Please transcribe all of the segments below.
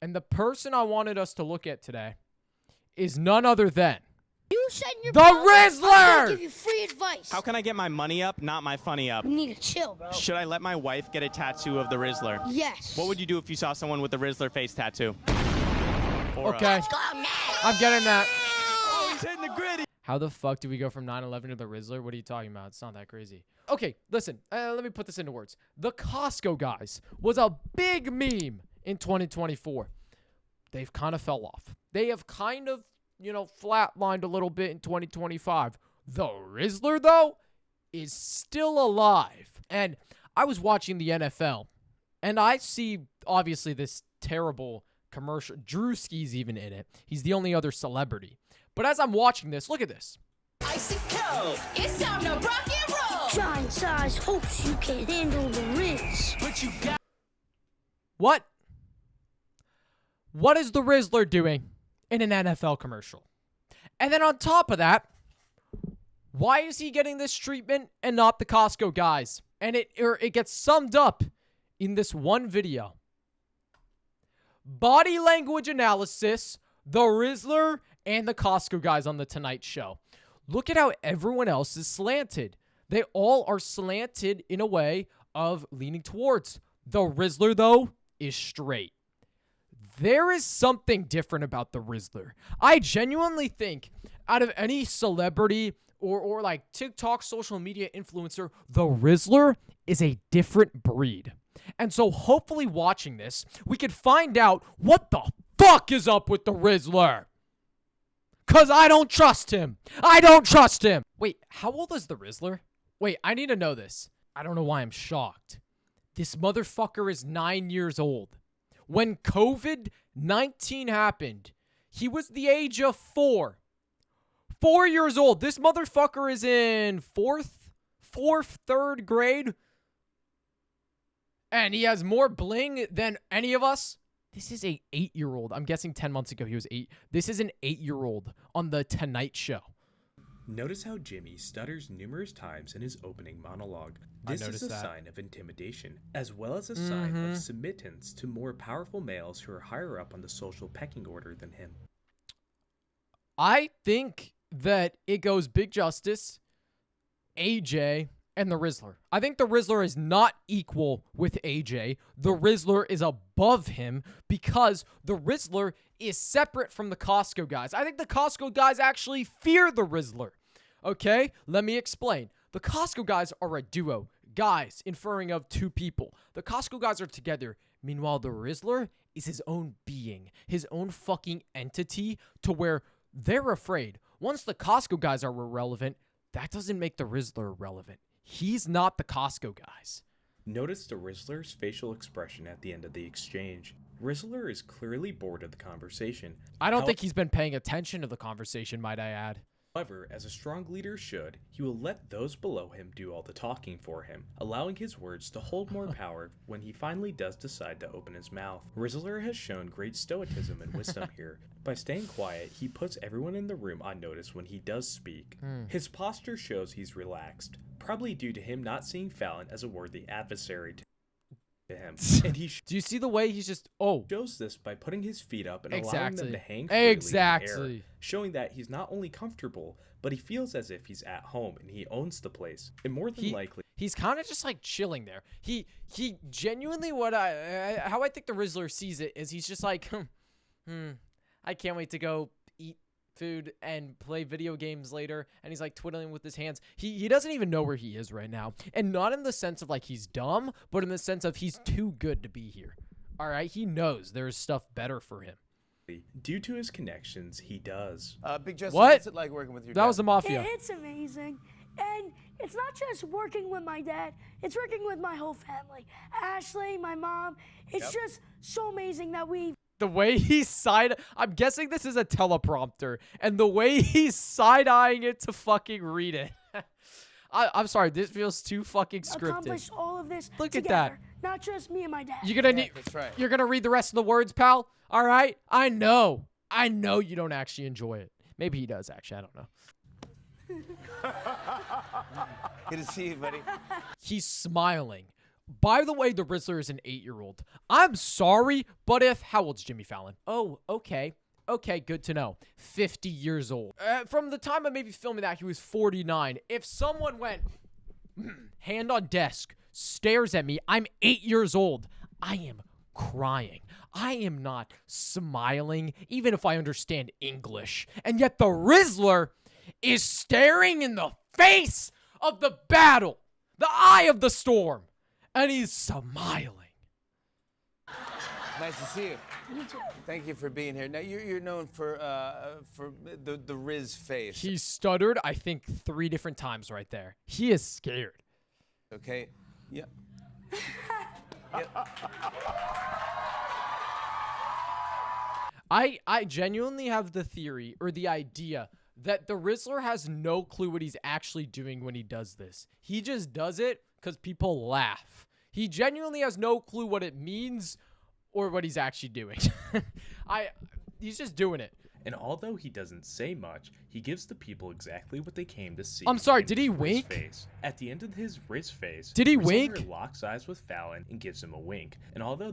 And the person I wanted us to look at today is none other than You said in your the Rizzler! I'm gonna give you free advice. How can I get my money up, not my funny up? You need to chill, bro. Should I let my wife get a tattoo of the Rizzler? Yes. What would you do if you saw someone with the Rizzler face tattoo? Okay. Let's go now. I'm getting that. Oh, he's hitting the gritty. How the fuck do we go from 9/11 to the Rizzler? What are you talking about? It's not that crazy. Okay, listen. Let me put this into words. The Costco guys was a big meme in 2024. They've kind of fell off. They have kind of, flatlined a little bit in 2025. The Rizzler, though, is still alive. And I was watching the NFL, and I see, obviously, this terrible commercial. Drewski's even in it. He's the only other celebrity. But as I'm watching this, look at this. Icy cold. It's time to rock and roll. Giant size hopes you can handle the Riz. But you got What? What is the Rizzler doing in an NFL commercial? And then on top of that, why is he getting this treatment and not the Costco guys? And it gets summed up in this one video. Body language analysis, the Rizzler, and the Costco guys on the Tonight Show. Look at how everyone else is slanted. They all are slanted in a way of leaning towards. The Rizzler, though, is straight. There is something different about the Rizzler. I genuinely think out of any celebrity or like TikTok social media influencer, the Rizzler is a different breed. And so hopefully watching this, we could find out what the fuck is up with the Rizzler. Because I don't trust him. I don't trust him. Wait, how old is the Rizzler? Wait, I need to know this. I don't know why I'm shocked. This motherfucker is 9 years old. When COVID-19 happened, he was the age of 4. 4 years old. This motherfucker is in third grade. And he has more bling than any of us. This is a 8-year-old. I'm guessing 10 months ago he was 8. This is an 8-year-old on the Tonight Show. Notice how Jimmy stutters numerous times in his opening monologue. This is a sign of intimidation, as well as a sign of submittance to more powerful males who are higher up on the social pecking order than him. I think that it goes Big Justice, AJ, and the Rizzler. I think the Rizzler is not equal with AJ. The Rizzler is above him because the Rizzler is separate from the Costco guys. I think the Costco guys actually fear the Rizzler. Okay, let me explain. The Costco guys are a duo. Guys, inferring of two people. The Costco guys are together. Meanwhile, the Rizzler is his own being, his own fucking entity to where they're afraid. Once the Costco guys are irrelevant, that doesn't make the Rizzler relevant. He's not the Costco guys. Notice the Rizzler's facial expression at the end of the exchange. Rizzler is clearly bored of the conversation. I don't think he's been paying attention to the conversation, might I add. However, as a strong leader should, he will let those below him do all the talking for him, allowing his words to hold more power when he finally does decide to open his mouth. Rizzler has shown great stoicism and wisdom here. By staying quiet, he puts everyone in the room on notice when he does speak. His posture shows he's relaxed, probably due to him not seeing Fallon as a worthy adversary to him. And he Do you see the way he's just, shows this by putting his feet up and allowing them to hang freely in the air, showing that he's not only comfortable, but he feels as if he's at home and he owns the place. And more than likely, he's kind of just like chilling there. He genuinely, how I think the Rizzler sees it is he's just like, I can't wait to go eat food and play video games later. And he's like twiddling with his hands. He doesn't even know where he is right now. And not in the sense of like he's dumb, but in the sense of he's too good to be here. All right. He knows there's stuff better for him. due to his connections, he does. Big Justin, What? what's it like working with your dad? That was the Mafia. It's amazing. And it's not just working with my dad, it's working with my whole family. Ashley, my mom. It's just so amazing that we... The way he's I'm guessing this is a teleprompter, and the way he's side-eyeing it to fucking read it. I'm sorry, this feels too fucking scripted. accomplished all of this Look at together. that. Not just me and my dad. You're gonna need. That's right. You're gonna read the rest of the words, pal. All right. I know you don't actually enjoy it. Maybe he does actually. I don't know. Good to see you, buddy. He's smiling By the way, the Rizzler is an 8-year-old. I'm sorry, but how old's Jimmy Fallon? Oh, okay. Okay, good to know. 50 years old. From the time I may be filming that, he was 49. If someone went, hand on desk, stares at me, I'm 8 years old, I am crying. I am not smiling, even if I understand English. And yet the Rizzler is staring in the face of the battle, the eye of the storm, and he's smiling. Nice to see you. You too. Thank you for being here. Now you're known for the Riz face. He stuttered, I think, 3 different times right there. He is scared. Okay. Yeah. I genuinely have the theory or the idea that the Rizzler has no clue what he's actually doing when he does this. He just does it because people laugh. He genuinely has no clue what it means or what he's actually doing. He's just doing it. And although he doesn't say much, he gives the people exactly what they came to see. I'm sorry, in did he his Riz wink? Face. At the end of his Riz face, Did he Rizzler wink? locks eyes with Fallon and gives him a wink. And although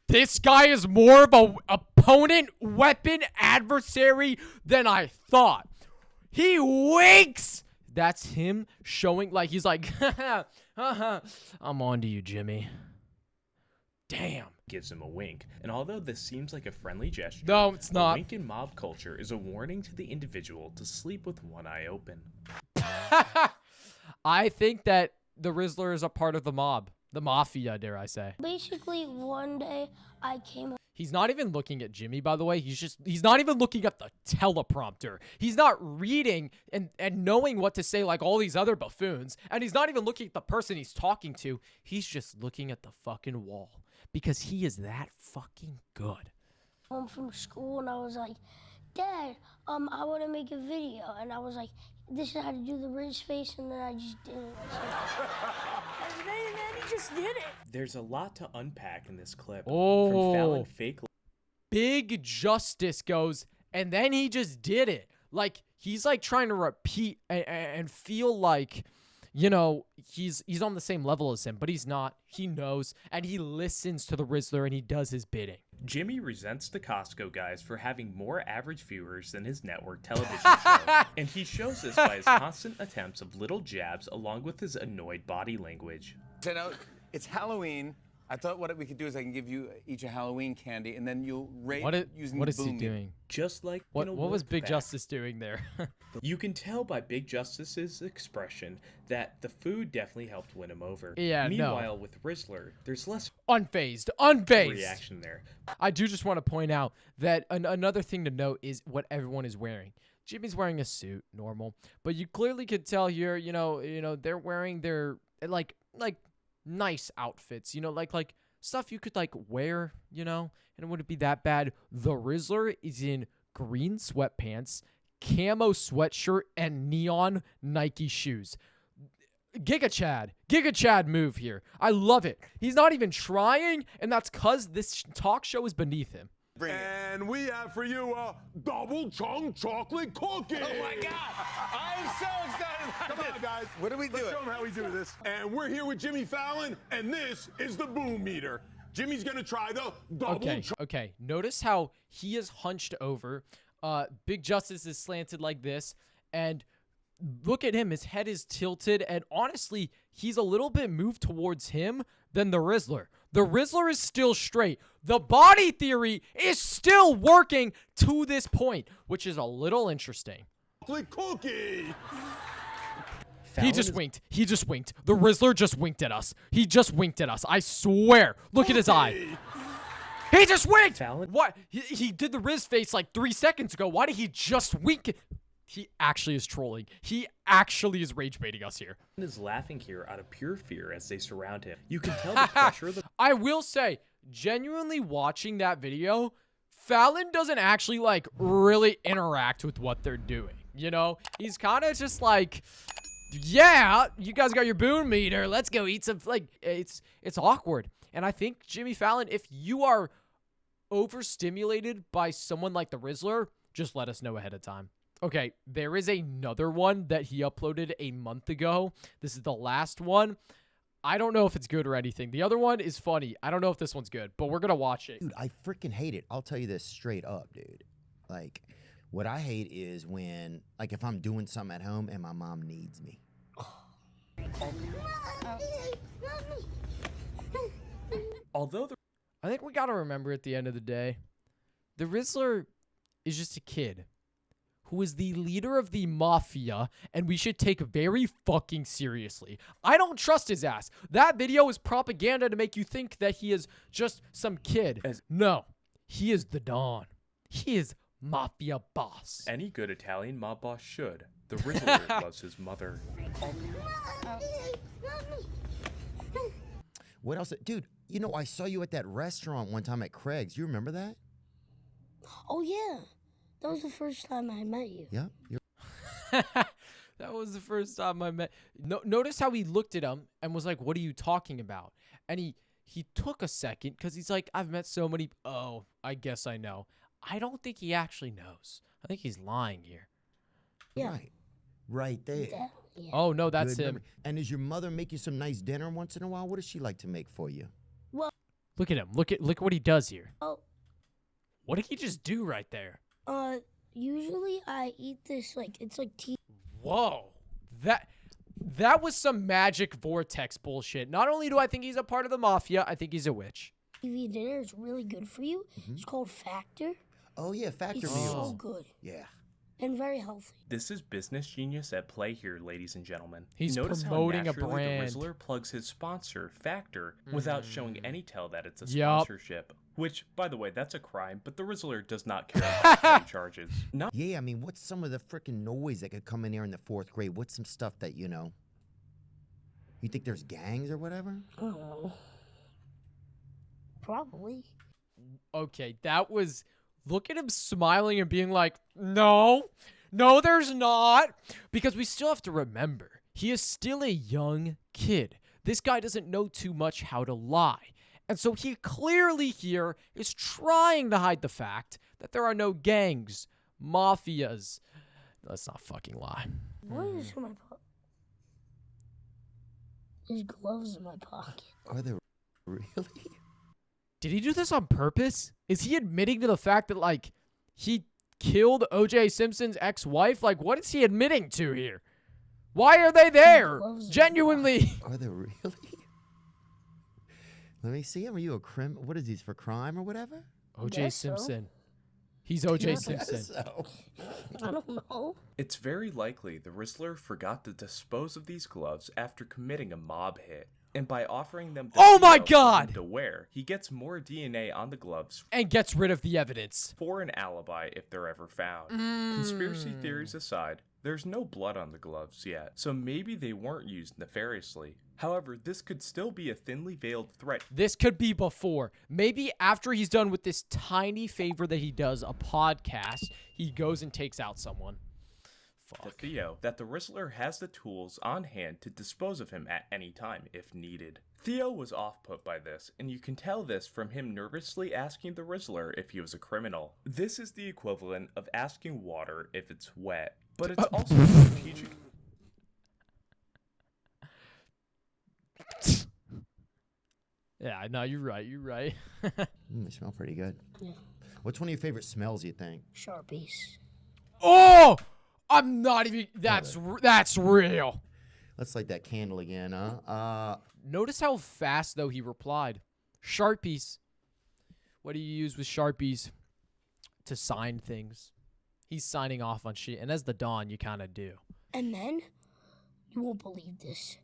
This guy is more of a opponent, weapon, adversary than I thought. He winks. That's him showing, like, he's like, I'm on to you, Jimmy. Damn. gives him a wink. And although this seems like a friendly gesture, No, it's a not. wink in mob culture is a warning to the individual to sleep with one eye open. I think that the Rizzler is a part of the mob. The mafia, dare I say. Basically, one day I came. He's not even looking at Jimmy, by the way. He's not even looking at the teleprompter. He's not reading and knowing what to say like all these other buffoons. And he's not even looking at the person he's talking to. He's just looking at the fucking wall because he is that fucking good. Home from school and I was like, Dad, I want to make a video. And I was like, this is how to do the Riz face, and then I just did it. And then he just did it. There's a lot to unpack in this clip. Oh. From Fallon fake Big Justice goes, and then he just did it. Like, he's like trying to repeat and feel like, you know, he's on the same level as him, but he's not. He knows, and he listens to the Rizzler, and he does his bidding. Jimmy resents the Costco guys for having more average viewers than his network television show, and he shows this by his constant attempts of little jabs along with his annoyed body language. So now, it's Halloween. I thought what we could do is I can give you each a Halloween candy, and then you'll rate using What the is he boom meter. doing? Just like What in a was wolf Big pack. Justice doing there? You can tell by Big Justice's expression that the food definitely helped win him over. Yeah, no. Meanwhile, with Rizzler, there's less Unfazed. reaction there. I do just want to point out that another thing to note is what everyone is wearing. Jimmy's wearing a suit, normal, but you clearly could tell here, you know, they're wearing their like nice outfits, like stuff you could like wear, and it wouldn't be that bad. The Rizzler is in green sweatpants, camo sweatshirt, and neon Nike shoes. Giga Chad move here. I love it. He's not even trying, and that's because this talk show is beneath him. And we have for you a double chunk chocolate cookie. Oh my God! I'm so excited about Come on, guys. What do we do? Let's show them how we do this. And we're here with Jimmy Fallon, and this is the boom meter. Jimmy's gonna try the double Okay. Notice how he is hunched over. Big Justice is slanted like this, and look at him. His head is tilted, and honestly, he's a little bit moved towards him than the Rizzler. The Rizzler is still straight. The body theory is still working to this point, which is a little interesting. chocolate cookie. He just winked. The Rizzler just winked at us. He just winked at us. I swear. Look at his eye. He just winked. Fallon? What? He did the Riz face like 3 seconds ago. Why did he just wink? He actually is trolling. He actually is rage baiting us here. Is laughing here out of pure fear as they surround him. You can tell the pressure of the I will say, genuinely watching that video, Fallon doesn't actually like really interact with what they're doing. He's kind of just like, yeah, you guys got your boom meter. Let's go eat some. Like, it's awkward. And I think Jimmy Fallon, if you are overstimulated by someone like the Rizzler, just let us know ahead of time. Okay, there is another one that he uploaded a month ago. This is the last one. I don't know if it's good or anything. The other one is funny. I don't know if this one's good, but we're going to watch it. Dude, I freaking hate it. I'll tell you this straight up, dude. Like, what I hate is when, like, if I'm doing something at home and my mom needs me. Although the I think we got to remember at the end of the day, the Rizzler is just a kid who is the leader of the mafia, and we should take very fucking seriously. I don't trust his ass. That video is propaganda to make you think that he is just some kid. No, he is the Don. He is mafia boss. any good Italian mob boss should, the Rizzler loves his mother. What else? Dude, you know, I saw you at that restaurant one time at Craig's. You remember that? Oh, yeah. That was the first time I met you. Yeah. That was the first time I met. Notice how he looked at him and was like, "What are you talking about?" And he took a second because he's like, "I've met so many." Oh, I guess I know. I don't think he actually knows. I think he's lying here. Yeah. Right there. Yeah. Oh no, that's Good him. memory. And does your mother make you some nice dinner once in a while? What does she like to make for you? Look at him. Look at what he does here. Oh, What did he just do right there? usually I eat this, like, it's like tea. Whoa. That was some magic vortex bullshit. Not only do I think he's a part of the mafia, I think he's a witch. TV dinner is really good for you. It's called Factor. Oh, yeah, Factor It's meals. so good Yeah. and very healthy. This is business genius at play here, ladies and gentlemen. He's Notice promoting how a naturally brand. The Rizzler plugs his sponsor, Factor, without showing any tell that it's a Yup. sponsorship. Which, by the way, that's a crime, but the Rizzler does not care about petty charges. Not Yeah, I mean, what's some of the freaking noise that could come in here in the 4th grade? What's some stuff that, you know? You think there's gangs or whatever? I don't know. Probably. Okay, that was... Look at him smiling and being like, no, there's not. Because we still have to remember, he is still a young kid. This guy doesn't know too much how to lie. And so he clearly here is trying to hide the fact that there are no gangs, mafias. Let's not fucking lie. What is in my pocket? There's gloves in my pocket. Are there really? Did he do this on purpose? Is he admitting to the fact that, like, he killed O.J. Simpson's ex-wife? Like, what is he admitting to here? Why are they there? Genuinely. Are there really? Let me see. Are you a what is these, for crime or whatever? O.J. Guess so. Simpson. He's O.J. I guess Simpson. so. I don't know. It's very likely the Rizzler forgot to dispose of these gloves after committing a mob hit. And by offering them to Oh my Theo for God! him to wear, he gets more DNA on the gloves And gets rid of the evidence. for an alibi if they're ever found. Conspiracy theories aside, there's no blood on the gloves yet, so maybe they weren't used nefariously. However, this could still be a thinly veiled threat This could be before. Maybe after he's done with this tiny favor that he does, a podcast, he goes and takes out someone. to Theo that the Rizzler has the tools on hand to dispose of him at any time if needed. Theo was off-put by this, and you can tell this from him nervously asking the Rizzler if he was a criminal. This is the equivalent of asking water if it's wet, but it's also strategic. Yeah, no, you're right. You're right. They smell pretty good. Yeah. What's one of your favorite smells, you think? Sharpies. Oh! I'm not even... That's real. Let's light that candle again, huh? Notice how fast, though, he replied. Sharpies. What do you use with Sharpies? To sign things. He's signing off on shit. And as the Don, you kind of do. And then, you won't believe this.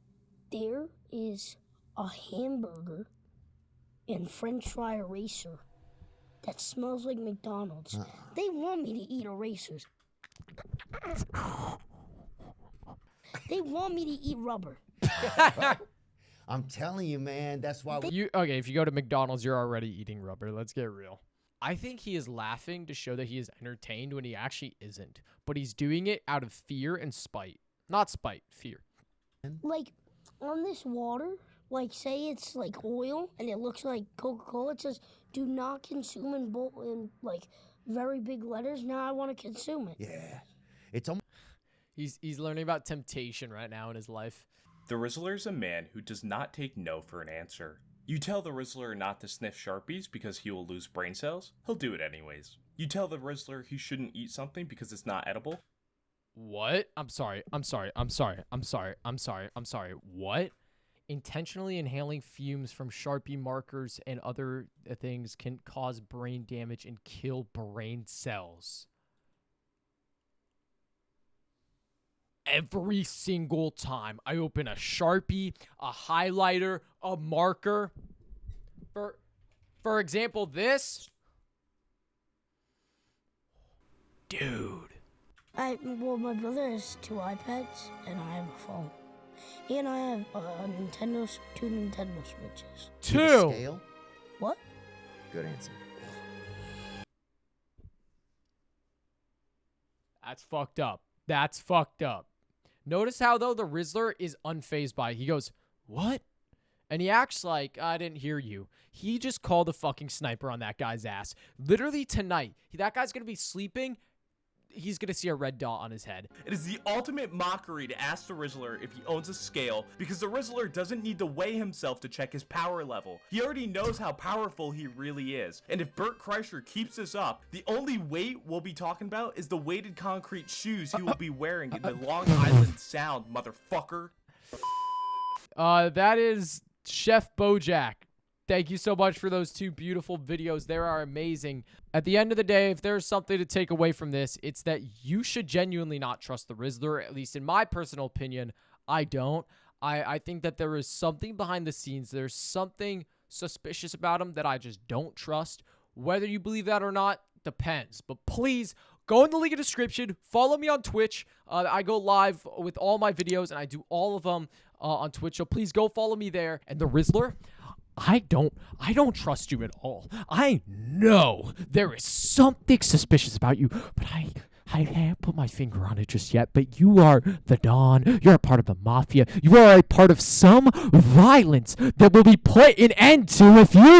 There is a hamburger and french fry eraser that smells like McDonald's. They want me to eat erasers. They want me to eat rubber. I'm telling you, man. That's why we... Okay, if you go to McDonald's, you're already eating rubber. Let's get real. I think he is laughing to show that he is entertained when he actually isn't. But he's doing it out of fear and spite. Not spite, fear. Like, on this water, like, say it's like oil and it looks like Coca-Cola. It says, do not consume in like, very big letters. Now I want to consume it. Yeah. It's almost He's learning about temptation right now in his life. The Rizzler is a man who does not take no for an answer. You tell the Rizzler not to sniff Sharpies because he will lose brain cells, he'll do it anyways. You tell the Rizzler he shouldn't eat something because it's not edible. What? I'm sorry. What? Intentionally inhaling fumes from Sharpie markers and other things can cause brain damage and kill brain cells. Every single time I open a Sharpie, a highlighter, a marker, for example, this, dude. Well, my brother has 2 iPads and I have a phone. And I have two Nintendo Switches. to the scale. What? Good answer. That's fucked up. That's fucked up. Notice how, though, the Rizzler is unfazed by it. He goes, what? And he acts like, I didn't hear you. He just called a fucking sniper on that guy's ass. Literally tonight, that guy's going to be sleeping. He's going to see a red dot on his head. It is the ultimate mockery to ask the Rizzler if he owns a scale, because the Rizzler doesn't need to weigh himself to check his power level. He already knows how powerful he really is. And if Bert Kreischer keeps this up, the only weight we'll be talking about is the weighted concrete shoes he will be wearing in the Long Island Sound, motherfucker. That is Chef Bojack. Thank you so much for those 2 beautiful videos. They are amazing. At the end of the day, if there's something to take away from this, it's that you should genuinely not trust the Rizzler. At least in my personal opinion, I don't. I think that there is something behind the scenes. There's something suspicious about him that I just don't trust. Whether you believe that or not depends. But please, go in the link in the description. Follow me on Twitch. I go live with all my videos, and I do all of them on Twitch. So please go follow me there. And the Rizzler, I don't trust you at all. I know there is something suspicious about you, but I can't put my finger on it just yet. But you are the Don. You're a part of the Mafia. You are a part of some violence that will be put an end to if you